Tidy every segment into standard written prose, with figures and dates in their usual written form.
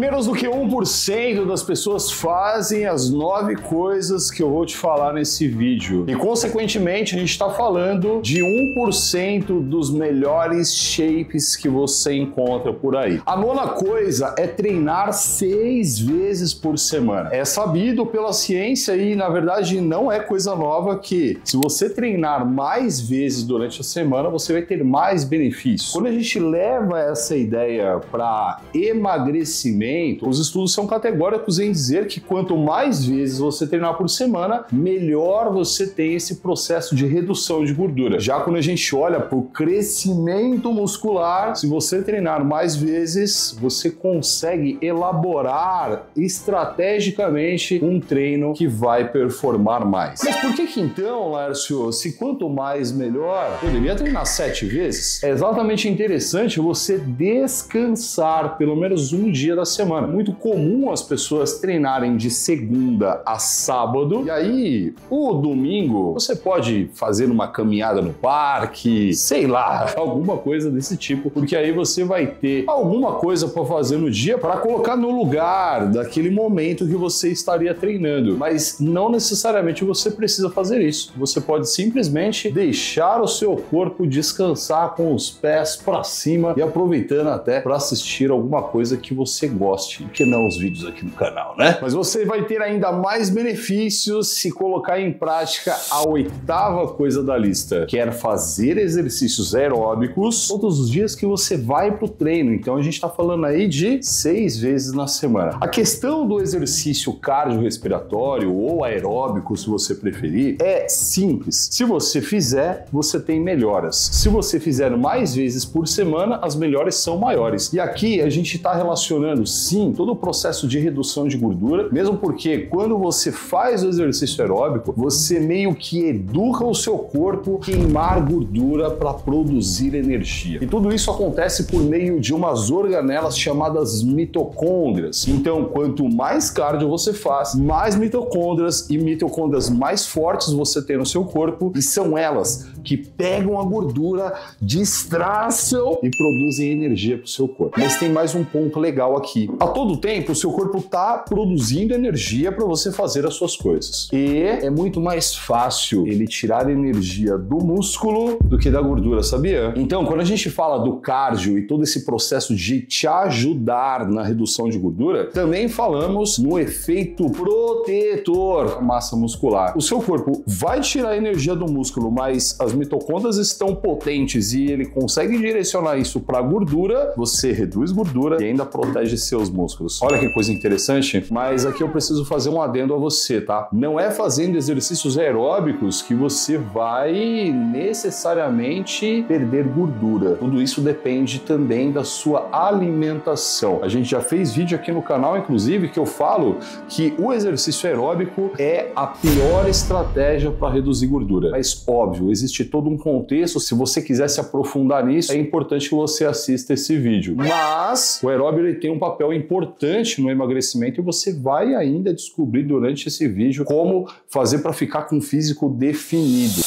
Menos do que 1% das pessoas fazem as 9 coisas que eu vou te falar nesse vídeo. E, consequentemente, a gente está falando de 1% dos melhores shapes que você encontra por aí. A nona coisa é treinar 6 vezes por semana. É sabido pela ciência e, na verdade, não é coisa nova que se você treinar mais vezes durante a semana, você vai ter mais benefícios. Quando a gente leva essa ideia para emagrecimento, os estudos são categóricos em dizer que quanto mais vezes você treinar por semana, melhor você tem esse processo de redução de gordura. Já quando a gente olha para o crescimento muscular, se você treinar mais vezes, você consegue elaborar estrategicamente um treino que vai performar mais. Mas por que então, Lárcio, se quanto mais melhor, eu deveria treinar 7 vezes? É exatamente interessante você descansar pelo menos um dia da semana. Muito comum as pessoas treinarem de segunda a sábado e aí o domingo você pode fazer uma caminhada no parque, sei lá, alguma coisa desse tipo, porque aí você vai ter alguma coisa para fazer no dia para colocar no lugar daquele momento que você estaria treinando. Mas não necessariamente você precisa fazer isso. Você pode simplesmente deixar o seu corpo descansar com os pés para cima e aproveitando até para assistir alguma coisa que você goste. Por que não os vídeos aqui no canal, né? Mas você vai ter ainda mais benefícios se colocar em prática a 8ª coisa da lista. Quer fazer exercícios aeróbicos todos os dias que você vai para o treino. Então a gente está falando aí de 6 vezes na semana. A questão do exercício cardiorrespiratório ou aeróbico, se você preferir, é simples. Se você fizer, você tem melhoras. Se você fizer mais vezes por semana, as melhores são maiores. E aqui a gente está relacionando, sim, todo o processo de redução de gordura, mesmo porque quando você faz o exercício aeróbico, você meio que educa o seu corpo a queimar gordura para produzir energia. E tudo isso acontece por meio de umas organelas chamadas mitocôndrias. Então, quanto mais cardio você faz, mais mitocôndrias e mitocôndrias mais fortes você tem no seu corpo, e são elas que pegam a gordura, destraçam e produzem energia para o seu corpo. Mas tem mais um ponto legal aqui. A todo tempo, o seu corpo está produzindo energia para você fazer as suas coisas. E é muito mais fácil ele tirar energia do músculo do que da gordura, sabia? Então, quando a gente fala do cardio e todo esse processo de te ajudar na redução de gordura, também falamos no efeito protetor da massa muscular. O seu corpo vai tirar energia do músculo, mas as mitocôndrias estão potentes e ele consegue direcionar isso para a gordura, você reduz gordura e ainda protege seus músculos. Olha que coisa interessante, mas aqui eu preciso fazer um adendo a você, tá? Não é fazendo exercícios aeróbicos que você vai necessariamente perder gordura. Tudo isso depende também da sua alimentação. A gente já fez vídeo aqui no canal, inclusive, que eu falo que o exercício aeróbico é a pior estratégia para reduzir gordura. Mas, óbvio, existe todo um contexto. Se você quiser se aprofundar nisso, é importante que você assista esse vídeo. Mas o aeróbico ele tem um papel importante no emagrecimento e você vai ainda descobrir durante esse vídeo como fazer para ficar com um físico definido.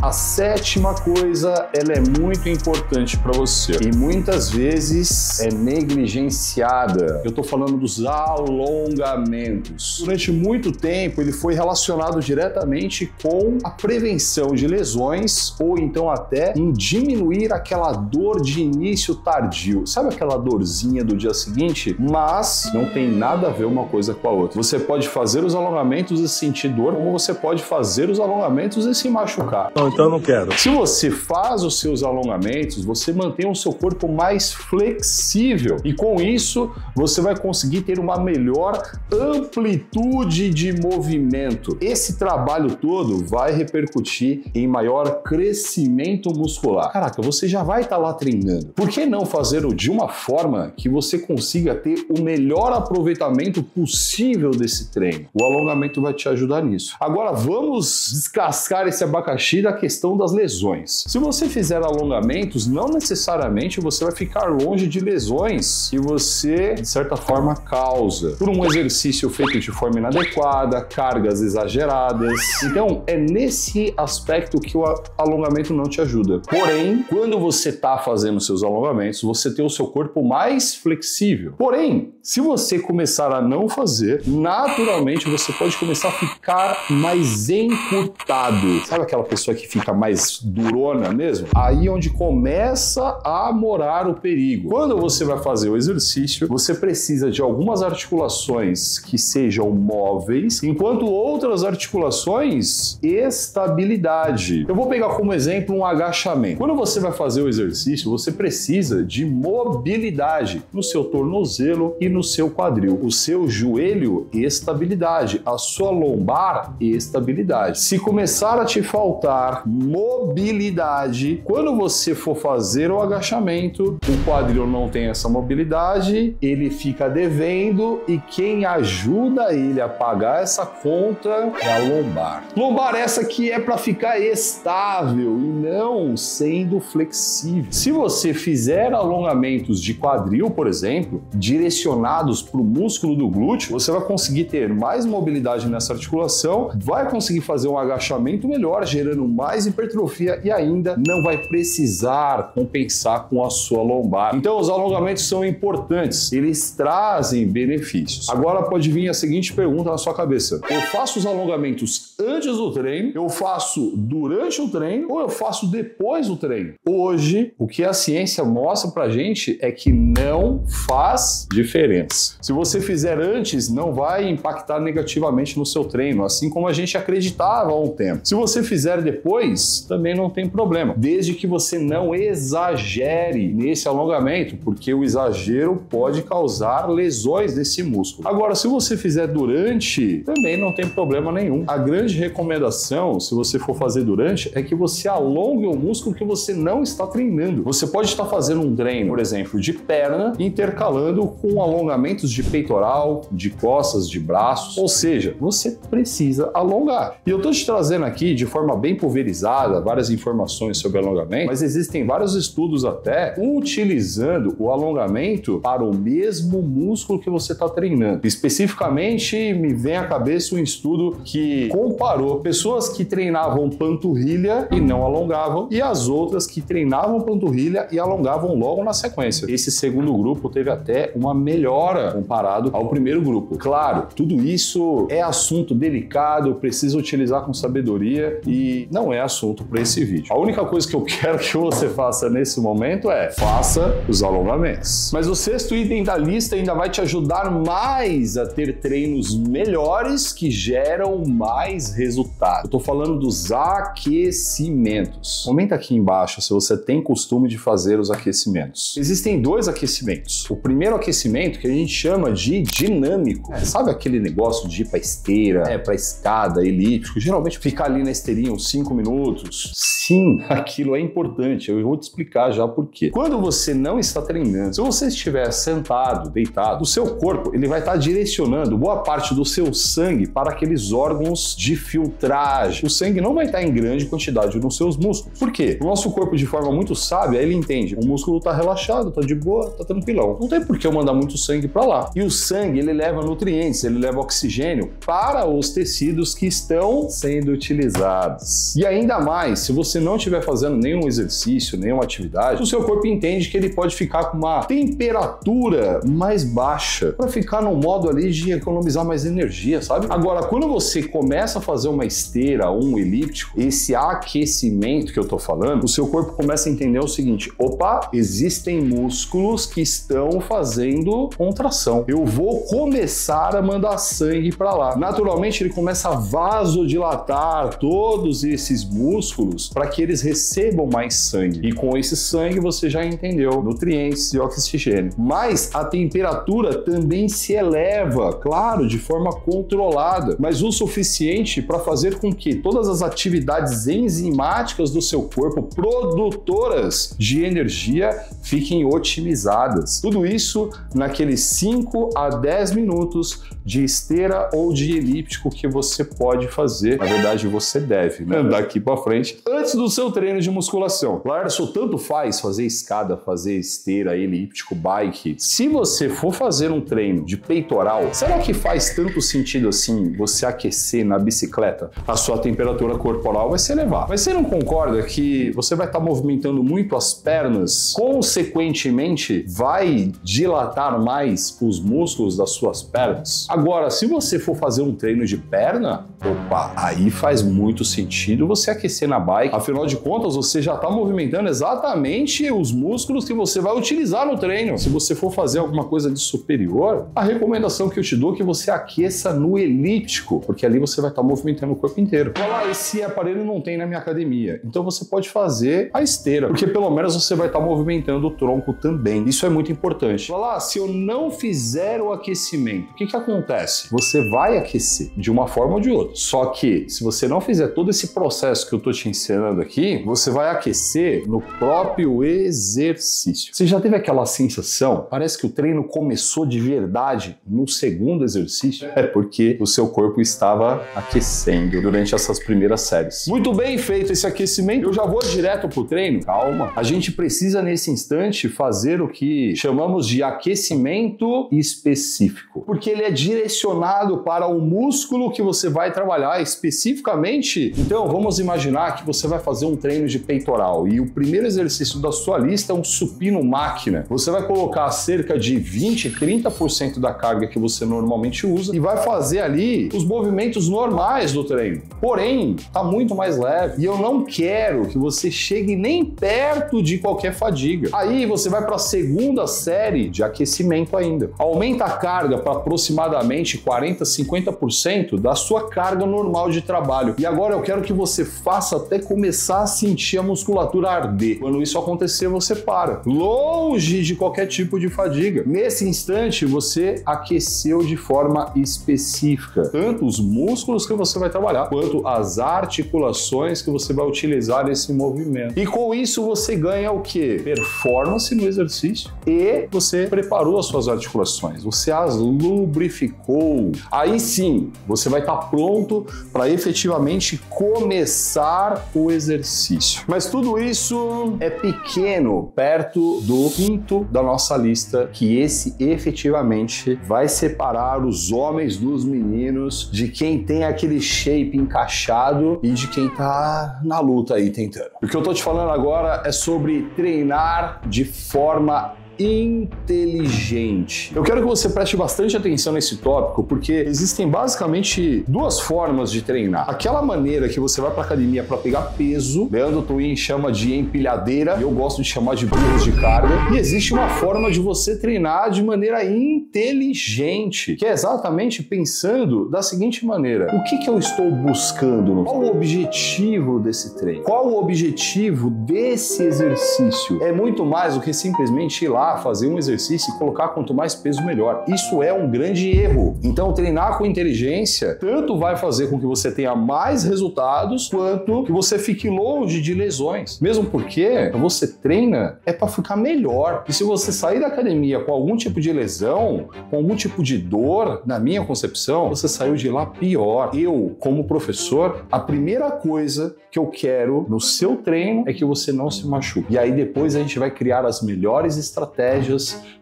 A 7ª coisa, ela é muito importante para você e muitas vezes é negligenciada. Eu tô falando dos alongamentos. Durante muito tempo, ele foi relacionado diretamente com a prevenção de lesões ou então até em diminuir aquela dor de início tardio. Sabe aquela dorzinha do dia seguinte? Mas não tem nada a ver uma coisa com a outra. Você pode fazer os alongamentos e sentir dor, como você pode fazer os alongamentos e se machucar. Então eu não quero. Se você faz os seus alongamentos, você mantém o seu corpo mais flexível e com isso você vai conseguir ter uma melhor amplitude de movimento. Esse trabalho todo vai repercutir em maior crescimento muscular. Caraca, você já vai estar lá treinando. Por que não fazer-o de uma forma que você consiga ter o melhor aproveitamento possível desse treino? O alongamento vai te ajudar nisso. Agora vamos descascar esse abacaxi daqui questão das lesões. Se você fizer alongamentos, não necessariamente você vai ficar longe de lesões que você, de certa forma, causa por um exercício feito de forma inadequada, cargas exageradas. Então, é nesse aspecto que o alongamento não te ajuda. Porém, quando você está fazendo seus alongamentos, você tem o seu corpo mais flexível. Porém, se você começar a não fazer, naturalmente você pode começar a ficar mais encurtado. Sabe aquela pessoa que fica mais durona mesmo? Aí onde começa a morar o perigo. Quando você vai fazer o exercício, você precisa de algumas articulações que sejam móveis, enquanto outras articulações, estabilidade. Eu vou pegar como exemplo um agachamento. Quando você vai fazer o exercício, você precisa de mobilidade no seu tornozelo e no seu quadril. O seu joelho, estabilidade. A sua lombar, estabilidade. Se começar a te faltar mobilidade, quando você for fazer o agachamento, o quadril não tem essa mobilidade, ele fica devendo e quem ajuda ele a pagar essa conta é a lombar. Lombar essa que é para ficar estável e não sendo flexível. Se você fizer alongamentos de quadril, por exemplo, direcionados para o músculo do glúteo, você vai conseguir ter mais mobilidade nessa articulação, vai conseguir fazer um agachamento melhor, gerando mais hipertrofia e ainda não vai precisar compensar com a sua lombar. Então, os alongamentos são importantes, eles trazem benefícios. Agora pode vir a seguinte pergunta na sua cabeça: eu faço os alongamentos antes do treino, eu faço durante o treino ou eu faço depois do treino? Hoje, o que a ciência mostra pra gente é que não faz diferença. Se você fizer antes, não vai impactar negativamente no seu treino, assim como a gente acreditava há um tempo. Se você fizer depois, também não tem problema, desde que você não exagere nesse alongamento, porque o exagero pode causar lesões desse músculo. Agora, se você fizer durante, também não tem problema nenhum. A grande recomendação, se você for fazer durante, é que você alongue o músculo que você não está treinando. Você pode estar fazendo um treino, por exemplo, de perna, intercalando com alongamentos de peitoral, de costas, de braços, ou seja, você precisa alongar. E eu estou te trazendo aqui de forma bem pulverizada várias informações sobre alongamento, mas existem vários estudos até utilizando o alongamento para o mesmo músculo que você está treinando. Especificamente, me vem à cabeça um estudo que comparou pessoas que treinavam panturrilha e não alongavam e as outras que treinavam panturrilha e alongavam logo na sequência. Esse segundo grupo teve até uma melhora comparado ao primeiro grupo. Claro, tudo isso é assunto delicado, precisa utilizar com sabedoria e não é assunto para esse vídeo. A única coisa que eu quero que você faça nesse momento é faça os alongamentos. Mas o sexto item da lista ainda vai te ajudar mais a ter treinos melhores que geram mais resultado. Eu tô falando dos aquecimentos. Comenta aqui embaixo se você tem costume de fazer os aquecimentos. Existem dois aquecimentos. O primeiro aquecimento que a gente chama de dinâmico. Sabe aquele negócio de ir pra esteira, pra escada, elíptico, geralmente ficar ali na esteirinha uns 5 minutos? Sim, aquilo é importante. Eu vou te explicar já por quê. Quando você não está treinando, se você estiver sentado, deitado, o seu corpo ele vai estar direcionando boa parte do seu sangue para aqueles órgãos de filtragem. O sangue não vai estar em grande quantidade nos seus músculos. Por quê? O nosso corpo, de forma muito sábia, ele entende. O músculo está relaxado, está de boa, está tranquilão. Não tem por que eu mandar muito sangue para lá. E o sangue, ele leva nutrientes, ele leva oxigênio para os tecidos que estão sendo utilizados. E ainda mais, se você não estiver fazendo nenhum exercício, nenhuma atividade, o seu corpo entende que ele pode ficar com uma temperatura mais baixa para ficar no modo ali de economizar mais energia, sabe? Agora, quando você começa a fazer uma esteira, um elíptico, esse aquecimento que eu tô falando, o seu corpo começa a entender o seguinte: opa, existem músculos que estão fazendo contração. Eu vou começar a mandar sangue para lá. Naturalmente, ele começa a vasodilatar todos esses músculos para que eles recebam mais sangue. E com esse sangue, você já entendeu, nutrientes e oxigênio. Mas a temperatura também se eleva, claro, de forma controlada, mas o suficiente para fazer com que todas as atividades enzimáticas do seu corpo, produtoras de energia, fiquem otimizadas. Tudo isso naqueles 5 a 10 minutos de esteira ou de elíptico que você pode fazer. Na verdade, você deve, né? daqui para frente, antes do seu treino de musculação. Laércio, tanto faz fazer escada, fazer esteira, elíptico, bike. Se você for fazer um treino de peitoral, será que faz tanto sentido assim você aquecer na bicicleta? A sua temperatura corporal vai se elevar. Mas você não concorda que você vai estar movimentando muito as pernas, consequentemente vai dilatar mais os músculos das suas pernas? Agora, se você for fazer um treino de perna, opa, aí faz muito sentido você aquecer na bike. Afinal de contas, você já está movimentando exatamente os músculos que você vai utilizar no treino. Se você for fazer alguma coisa de superior, a recomendação que eu te dou é que você aqueça no elíptico, porque ali você vai estar movimentando o corpo inteiro. Olha, esse aparelho não tem na minha academia, então você pode fazer a esteira, porque pelo menos você vai estar movimentando o tronco também. Isso é muito importante. Olha lá, se eu não fizer o aquecimento, o que acontece? Você vai aquecer de uma forma ou de outra. Só que se você não fizer todo esse processo que eu tô te ensinando aqui, você vai aquecer no próprio exercício. Você já teve aquela sensação? Parece que o treino começou de verdade no segundo exercício? É porque o seu corpo estava aquecendo durante essas primeiras séries. Muito bem feito esse aquecimento, eu já vou direto pro treino? Calma. A gente precisa nesse instante fazer o que chamamos de aquecimento específico, porque ele é direcionado para o músculo que você vai trabalhar especificamente. Então vamos imaginar que você vai fazer um treino de peitoral e o primeiro exercício da sua lista é um supino máquina. Você vai colocar cerca de 20, 30% da carga que você normalmente usa e vai fazer ali os movimentos normais do treino. Porém, tá muito mais leve e eu não quero que você chegue nem perto de qualquer fadiga. Aí você vai para a segunda série de aquecimento ainda. Aumenta a carga para aproximadamente 40, 50% da sua carga normal de trabalho. E agora eu quero que você faça até começar a sentir a musculatura arder. Quando isso acontecer, você para. Longe de qualquer tipo de fadiga. Nesse instante, você aqueceu de forma específica tanto os músculos que você vai trabalhar, quanto as articulações que você vai utilizar nesse movimento. E com isso você ganha o quê? Performance no exercício e você preparou as suas articulações, você as lubrificou. Aí sim, você vai estar pronto para efetivamente começar o exercício. Mas tudo isso é pequeno perto do quinto da nossa lista, que esse efetivamente vai separar os homens dos meninos, de quem tem aquele shape encaixado e de quem tá na luta aí tentando. O que eu tô te falando agora é sobre treinar de forma inteligente. Eu quero que você preste bastante atenção nesse tópico, porque existem basicamente duas formas de treinar. Aquela maneira que você vai para academia para pegar peso, Leandro Twin chama de empilhadeira, e eu gosto de chamar de burros de carga. E existe uma forma de você treinar de maneira inteligente, que é exatamente pensando da seguinte maneira: o que eu estou buscando? Qual o objetivo desse treino? Qual o objetivo desse exercício? É muito mais do que simplesmente ir lá fazer um exercício e colocar quanto mais peso melhor. Isso é um grande erro. Então treinar com inteligência tanto vai fazer com que você tenha mais resultados, quanto que você fique longe de lesões. Mesmo porque você treina é para ficar melhor. E se você sair da academia com algum tipo de lesão, com algum tipo de dor, na minha concepção, você saiu de lá pior. Eu, como professor, a primeira coisa que eu quero no seu treino é que você não se machuque. E aí depois a gente vai criar as melhores estratégias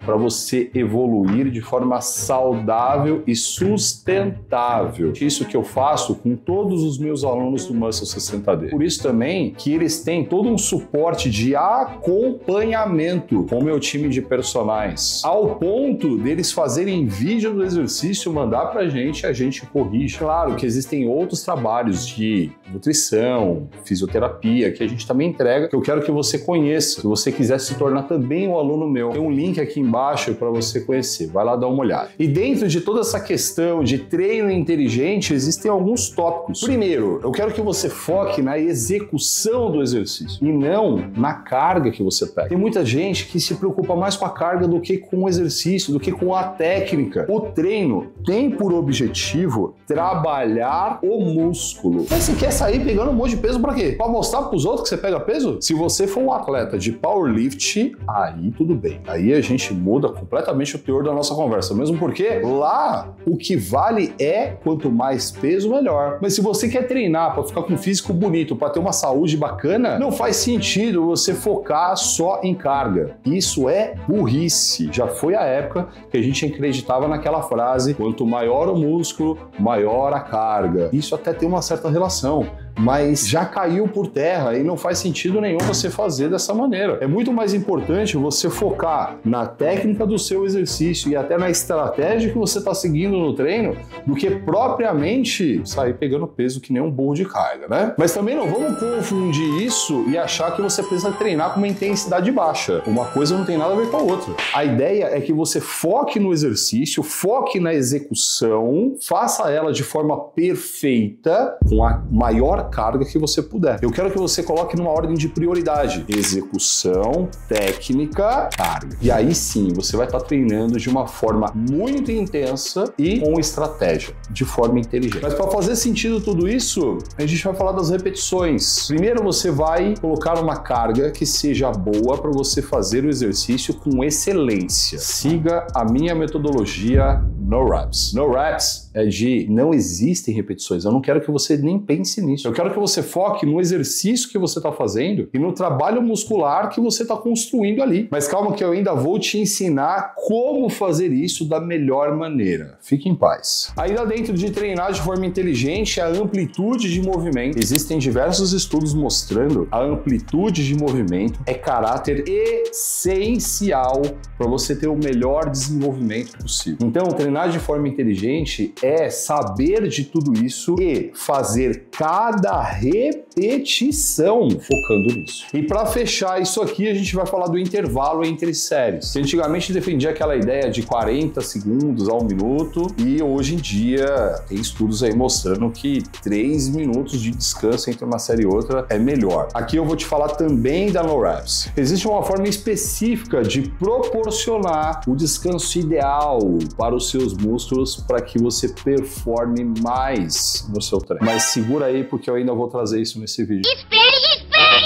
para você evoluir de forma saudável e sustentável. Isso que eu faço com todos os meus alunos do Muscle 60D. Por isso também que eles têm todo um suporte de acompanhamento com o meu time de personagens, ao ponto deles fazerem vídeo do exercício, mandar pra gente e a gente corrige. Claro que existem outros trabalhos de nutrição, fisioterapia, que a gente também entrega, que eu quero que você conheça. Se você quiser se tornar também um aluno meu, tem um link aqui embaixo para você conhecer. Vai lá dar uma olhada. E dentro de toda essa questão de treino inteligente, existem alguns tópicos. Primeiro, eu quero que você foque na execução do exercício e não na carga que você pega. Tem muita gente que se preocupa mais com a carga do que com o exercício, do que com a técnica. O treino tem por objetivo trabalhar o músculo. Mas você quer sair pegando um monte de peso para quê? Para mostrar para os outros que você pega peso? Se você for um atleta de powerlift, aí tudo bem. bem. Aí a gente muda completamente o teor da nossa conversa, mesmo porque lá o que vale é quanto mais peso, melhor. Mas se você quer treinar para ficar com um físico bonito, para ter uma saúde bacana, não faz sentido você focar só em carga. Isso é burrice. Já foi a época que a gente acreditava naquela frase: quanto maior o músculo, maior a carga. Isso até tem uma certa relação, mas já caiu por terra e não faz sentido nenhum você fazer dessa maneira. É muito mais importante você focar na técnica do seu exercício e até na estratégia que você está seguindo no treino do que propriamente sair pegando peso que nem um burro de carga, né? Mas também não vamos confundir isso e achar que você precisa treinar com uma intensidade baixa. Uma coisa não tem nada a ver com a outra. A ideia é que você foque no exercício, foque na execução, faça ela de forma perfeita, com a maior carga que você puder. Eu quero que você coloque numa ordem de prioridade: execução, técnica, carga. E aí sim, você vai estar treinando de uma forma muito intensa e com estratégia, de forma inteligente. Mas para fazer sentido tudo isso, a gente vai falar das repetições. Primeiro você vai colocar uma carga que seja boa para você fazer o exercício com excelência. Siga a minha metodologia NoReps. NoReps é de não existem repetições. Eu não quero que você nem pense nisso. Eu quero que você foque no exercício que você está fazendo e no trabalho muscular que você está construindo ali. Mas calma que eu ainda vou te ensinar como fazer isso da melhor maneira. Fique em paz. Ainda dentro de treinar de forma inteligente, a amplitude de movimento. Existem diversos estudos mostrando a amplitude de movimento é caráter essencial para você ter o melhor desenvolvimento possível. Então, treinar de forma inteligente é saber de tudo isso e fazer cada repetição focando nisso. E para fechar isso aqui, a gente vai falar do intervalo entre séries. Antigamente defendia aquela ideia de 40 segundos a 1 minuto e hoje em dia tem estudos aí mostrando que 3 minutos de descanso entre uma série e outra é melhor. Aqui eu vou te falar também da NoReps. Existe uma forma específica de proporcionar o descanso ideal para os seus músculos para que você performe mais no seu treino. Mas segura aí porque eu ainda vou trazer isso nesse vídeo.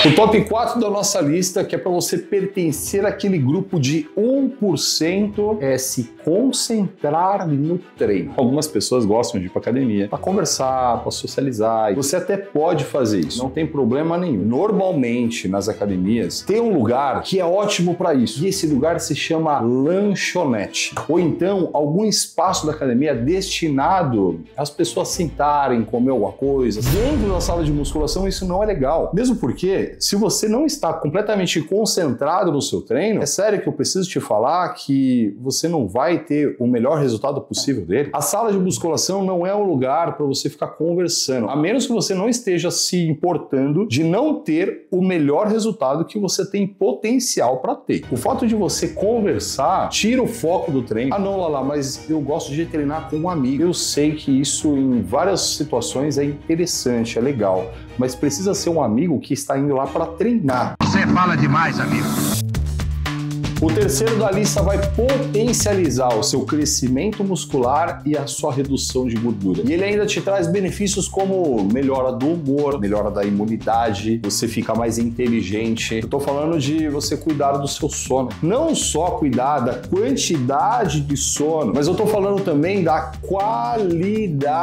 O top 4 da nossa lista, que é para você pertencer àquele grupo de 1%, é se concentrar no treino. Algumas pessoas gostam de ir para academia para conversar, para socializar. Você até pode fazer isso, não tem problema nenhum. Normalmente, nas academias, tem um lugar que é ótimo para isso. E esse lugar se chama lanchonete. Ou então, algum espaço da academia destinado às pessoas sentarem, comer alguma coisa. Dentro da sala de musculação, isso não é legal. Mesmo porque, se você não está completamente concentrado no seu treino, é sério que eu preciso te falar que você não vai ter o melhor resultado possível dele. A sala de musculação não é um lugar para você ficar conversando, a menos que você não esteja se importando de não ter o melhor resultado que você tem potencial para ter. O fato de você conversar tira o foco do treino. Ah não, Lala, mas eu gosto de treinar com um amigo. Eu sei que isso em várias situações é interessante, é legal, mas precisa ser um amigo que está indo lá para treinar. Você fala demais, amigo. O terceiro da lista vai potencializar o seu crescimento muscular e a sua redução de gordura. E ele ainda te traz benefícios como melhora do humor, melhora da imunidade, você fica mais inteligente. Eu tô falando de você cuidar do seu sono. Não só cuidar da quantidade de sono, mas eu tô falando também da qualidade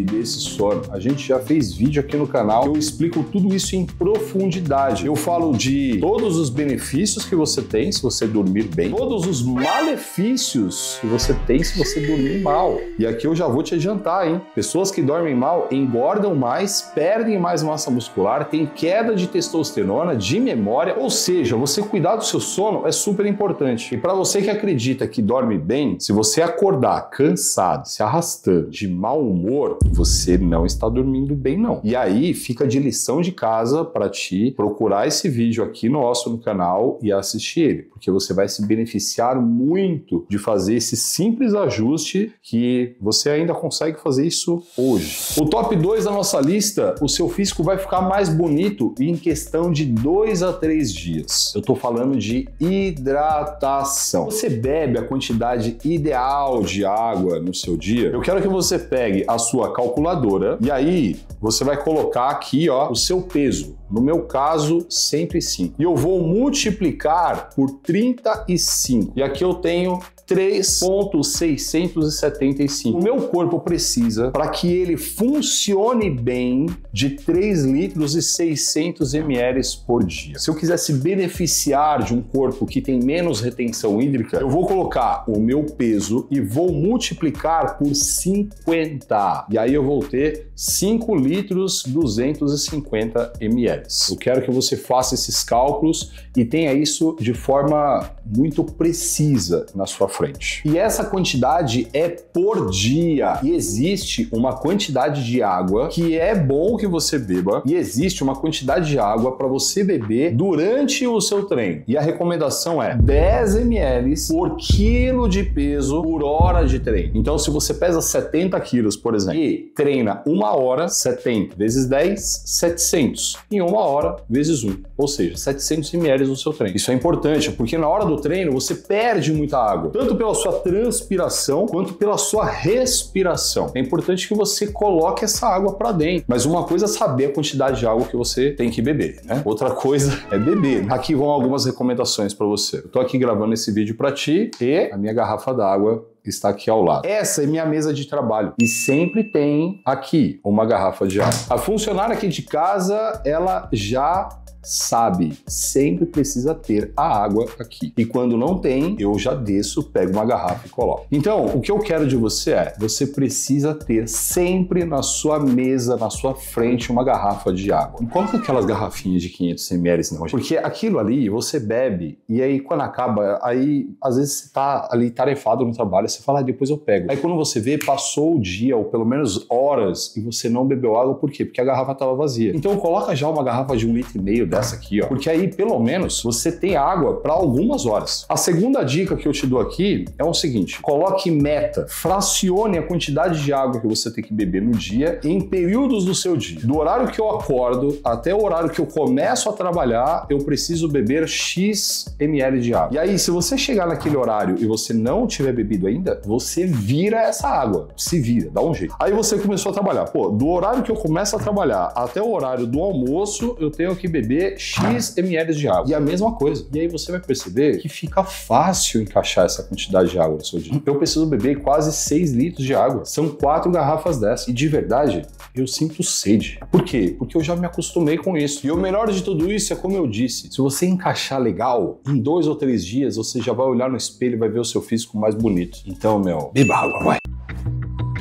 desse sono. A gente já fez vídeo aqui no canal que eu explico tudo isso em profundidade. Eu falo de todos os benefícios que você tem se você dormir bem, todos os malefícios que você tem se você dormir mal. E aqui eu já vou te adiantar, hein? Pessoas que dormem mal engordam mais, perdem mais massa muscular, têm queda de testosterona, de memória, ou seja, você cuidar do seu sono é super importante. E para você que acredita que dorme bem, se você acordar cansado, se arrastando, de mau humor, você não está dormindo bem não. E aí fica de lição de casa para ti procurar esse vídeo aqui nosso no canal e assistir ele, porque você vai se beneficiar muito de fazer esse simples ajuste que você ainda consegue fazer isso hoje. O top 2 da nossa lista, o seu físico vai ficar mais bonito em questão de 2 a 3 dias. Eu tô falando de hidratação. Você bebe a quantidade ideal de água no seu dia? Eu quero que você pegue a sua calculadora e aí você vai colocar aqui, ó, o seu peso. No meu caso, 105. E eu vou multiplicar por 35. E aqui eu tenho 3,675. O meu corpo precisa, para que ele funcione bem, de 3 litros e 600 ml por dia. Se eu quiser se beneficiar de um corpo que tem menos retenção hídrica, eu vou colocar o meu peso e vou multiplicar por 50. E aí eu vou ter 5 litros 250 ml. Eu quero que você faça esses cálculos e tenha isso de forma muito precisa na sua frente. E essa quantidade é por dia. E existe uma quantidade de água que é bom que você beba e existe uma quantidade de água para você beber durante o seu treino. E a recomendação é 10 ml por quilo de peso por hora de treino. Então, se você pesa 70 quilos, por exemplo, e treina 1 hora, 70 vezes 10, 700. Em 1 hora, vezes 1. Ou seja, 700 ml no seu treino. Isso é importante, porque na hora do treino você perde muita água, tanto pela sua transpiração quanto pela sua respiração. É importante que você coloque essa água para dentro. Mas uma coisa é saber a quantidade de água que você tem que beber, né? Outra coisa é beber. Aqui vão algumas recomendações para você. Eu tô aqui gravando esse vídeo para ti e a minha garrafa d'água está aqui ao lado. Essa é minha mesa de trabalho e sempre tem aqui uma garrafa de água. A funcionária aqui de casa, ela já sabe, sempre precisa ter a água aqui. E quando não tem, eu já desço, pego uma garrafa e coloco. Então, o que eu quero de você é, você precisa ter sempre na sua mesa, na sua frente, uma garrafa de água. Não coloca aquelas garrafinhas de 500 ml não, porque aquilo ali você bebe e aí quando acaba, aí às vezes você tá ali tarefado no trabalho, você fala, depois eu pego. Aí quando você vê, passou o dia ou pelo menos horas e você não bebeu água, por quê? Porque a garrafa estava vazia. Então coloca já uma garrafa de 1,5 litro dessa aqui, ó, porque aí pelo menos você tem água para algumas horas. A segunda dica que eu te dou aqui é o seguinte: coloque meta, fracione a quantidade de água que você tem que beber no dia em períodos do seu dia. Do horário que eu acordo até o horário que eu começo a trabalhar, eu preciso beber X ml de água. E aí, se você chegar naquele horário e você não tiver bebido ainda, você vira essa água, se vira, dá um jeito. Aí você começou a trabalhar, pô, do horário que eu começo a trabalhar até o horário do almoço, eu tenho que beber X ml de água. E a mesma coisa. E aí você vai perceber que fica fácil encaixar essa quantidade de água no seu dia. Eu preciso beber quase 6 litros de água. São 4 garrafas dessas. E de verdade, eu sinto sede. Por quê? Porque eu já me acostumei com isso. E o melhor de tudo isso é como eu disse, se você encaixar legal, em 2 ou 3 dias você já vai olhar no espelho e vai ver o seu físico mais bonito. Então, meu, beba água, vai!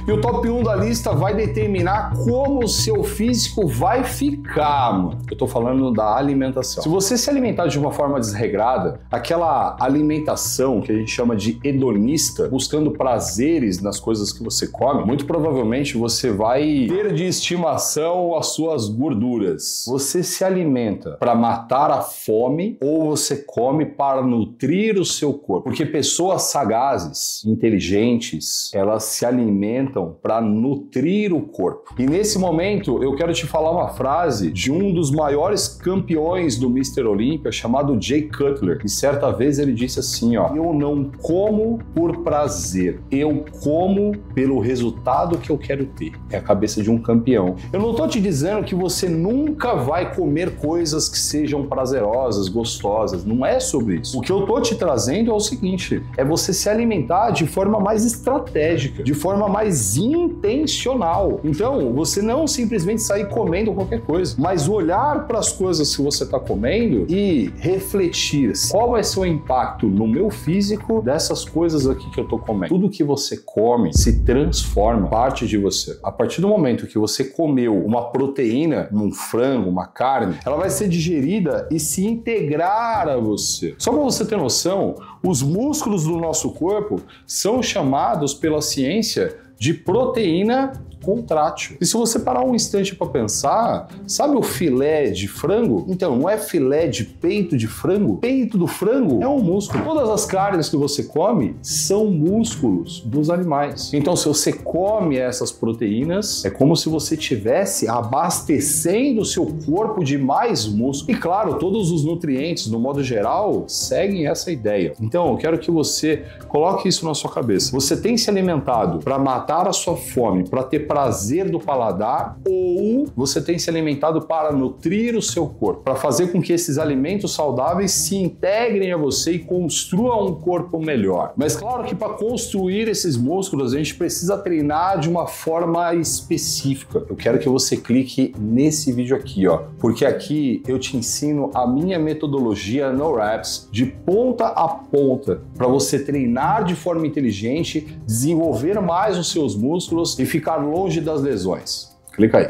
E o top 1 da lista vai determinar como o seu físico vai ficar, mano. Eu tô falando da alimentação. Se você se alimentar de uma forma desregrada, aquela alimentação que a gente chama de hedonista, buscando prazeres nas coisas que você come, muito provavelmente você vai ter de estimação as suas gorduras. Você se alimenta para matar a fome ou você come para nutrir o seu corpo? Porque pessoas sagazes, inteligentes, elas se alimentam para nutrir o corpo. E nesse momento eu quero te falar uma frase de um dos maiores campeões do Mr. Olímpia, chamado Jay Cutler. E certa vez ele disse assim, ó: eu não como por prazer, eu como pelo resultado que eu quero ter. É a cabeça de um campeão. Eu não tô te dizendo que você nunca vai comer coisas que sejam prazerosas, gostosas. Não é sobre isso. O que eu tô te trazendo é o seguinte: é você se alimentar de forma mais estratégica, de forma mais intencional. Então, você não simplesmente sair comendo qualquer coisa, mas olhar para as coisas que você está comendo e refletir qual vai ser o impacto no meu físico dessas coisas aqui que eu estou comendo. Tudo que você come se transforma parte de você. A partir do momento que você comeu uma proteína, um frango, uma carne, ela vai ser digerida e se integrar a você. Só para você ter noção, os músculos do nosso corpo são chamados pela ciência de proteína contrátil. E se você parar um instante para pensar, sabe o filé de frango? Então, não é filé de peito de frango? Peito do frango é um músculo. Todas as carnes que você come são músculos dos animais. Então, se você come essas proteínas, é como se você estivesse abastecendo o seu corpo de mais músculo. E claro, todos os nutrientes, no modo geral, seguem essa ideia. Então, eu quero que você coloque isso na sua cabeça. Você tem se alimentado para matar a sua fome, para ter prazer do paladar, ou você tem se alimentado para nutrir o seu corpo, para fazer com que esses alimentos saudáveis se integrem a você e construam um corpo melhor. Mas claro que para construir esses músculos a gente precisa treinar de uma forma específica. Eu quero que você clique nesse vídeo aqui, ó, porque aqui eu te ensino a minha metodologia NoReps de ponta a ponta para você treinar de forma inteligente, desenvolver mais os seus músculos e ficar longe das lesões. Clica aí.